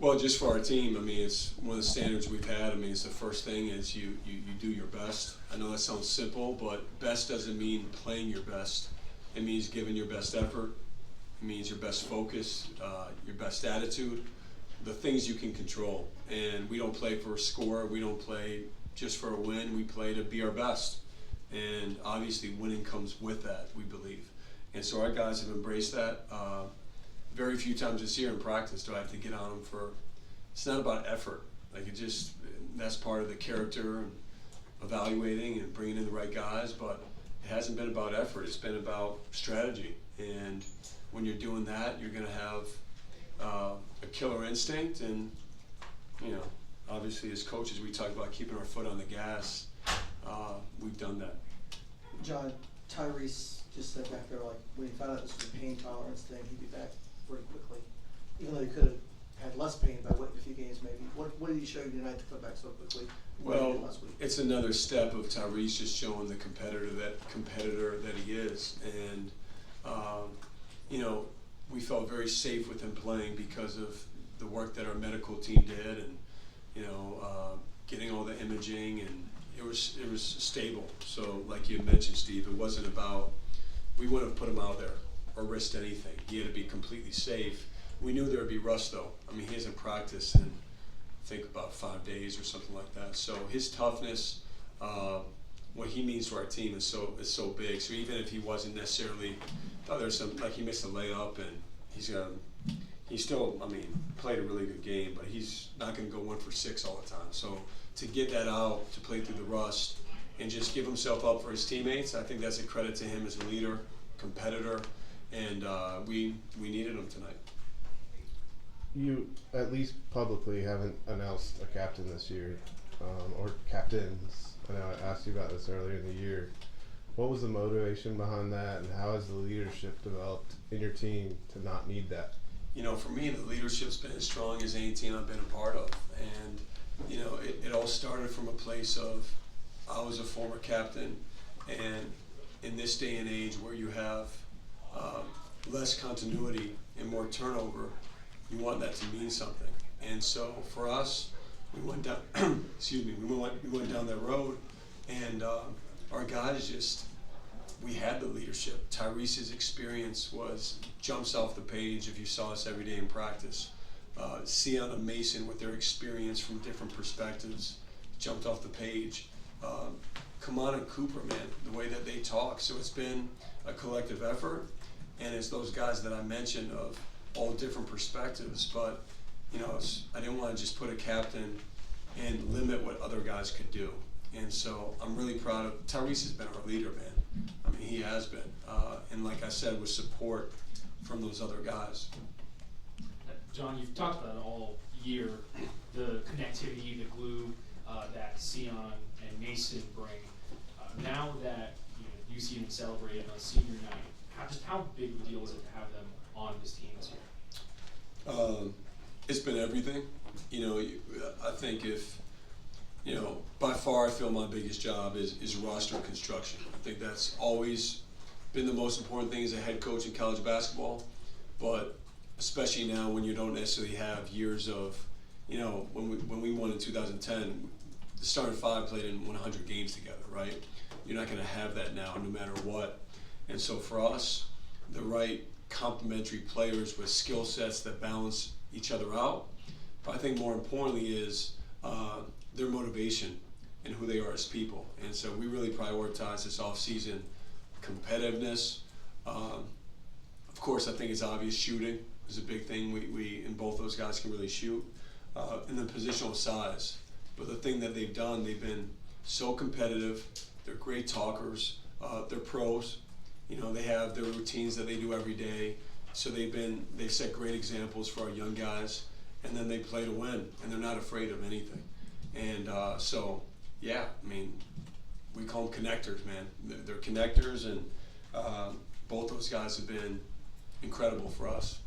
Well, just for our team, I mean, it's one of the standards we've had. I mean, it's the first thing is you do your best. I know that sounds simple, but best doesn't mean playing your best. It means giving your best effort. It means your best focus, your best attitude, the things you can control. And we don't play for a score. We don't play just for a win. We play to be our best. And obviously winning comes with that, we believe. And so our guys have embraced that. Very few times this year in practice do I have to get on them for, it's not about effort. Like that's part of the character and evaluating and bringing in the right guys, but it hasn't been about effort. It's been about strategy. And when you're doing that, you're going to have a killer instinct. And, obviously as coaches, we talk about keeping our foot on the gas. We've done that. Jon, Tyrese just said back there, like, when he found out this was a pain tolerance thing, he'd be back pretty quickly. Even though he could have had less pain by waiting a few games maybe. What did he show you tonight to come back so quickly? Well, it's another step of Tyrese just showing the competitor that he is. And, we felt very safe with him playing because of the work that our medical team did and, getting all the imaging, and it was stable. So like you mentioned, Steve, it wasn't about, we wouldn't have put him out there or risked anything. He had to be completely safe. We knew there would be rust though. I mean, he hasn't practiced in, I think, about 5 days or something like that. So his toughness, what he means to our team is so big. So even if he wasn't necessarily, there's some, like he missed a layup and he still, played a really good game, but he's not going to go 1 for 6 all the time. So to get that out, to play through the rust, and just give himself up for his teammates, I think that's a credit to him as a leader, competitor, and we needed him tonight. You, at least publicly, haven't announced a captain this year, or captains. I know I asked you about this earlier in the year. What was the motivation behind that, and how has the leadership developed in your team to not need that? For me, the leadership's been as strong as any team I've been a part of. And, it all started from a place of, I was a former captain, and in this day and age where you have less continuity and more turnover, you want that to mean something. And so for us, we went down, we went down that road, and our guys we had the leadership. Tyrese's experience jumps off the page if you saw us every day in practice. Sion and Mason with their experience from different perspectives jumped off the page. Kamon and Cooper, man, the way that they talk. So it's been a collective effort, and it's those guys that I mentioned of all different perspectives. But, I didn't want to just put a captain and limit what other guys could do. And so I'm really proud of Tyrese. Has been our leader, man. He has been. And like I said, with support from those other guys. Jon, you've talked about it all year, the connectivity, the glue that Sion and Mason bring. Now that you see them celebrating on senior night, how big of a deal is it to have them on this team this year? It's been everything. I think by far I feel my biggest job is roster construction. I think that's always been the most important thing as a head coach in college basketball, but especially now when you don't necessarily have years of, when we won in 2010, the starting 5 played in 100 games together, right? You're not going to have that now no matter what. And so for us, the right complementary players with skill sets that balance each other out, but I think more importantly is their motivation and who they are as people. And so we really prioritize this off-season competitiveness. Of course, I think it's obvious shooting is a big thing. We and both those guys can really shoot. And the positional size. But the thing that they've done, they've been so competitive. They're great talkers. They're pros. They have their routines that they do every day. So they've set great examples for our young guys. And then they play to win, and they're not afraid of anything. And we call them connectors, man. They're connectors, and both those guys have been incredible for us.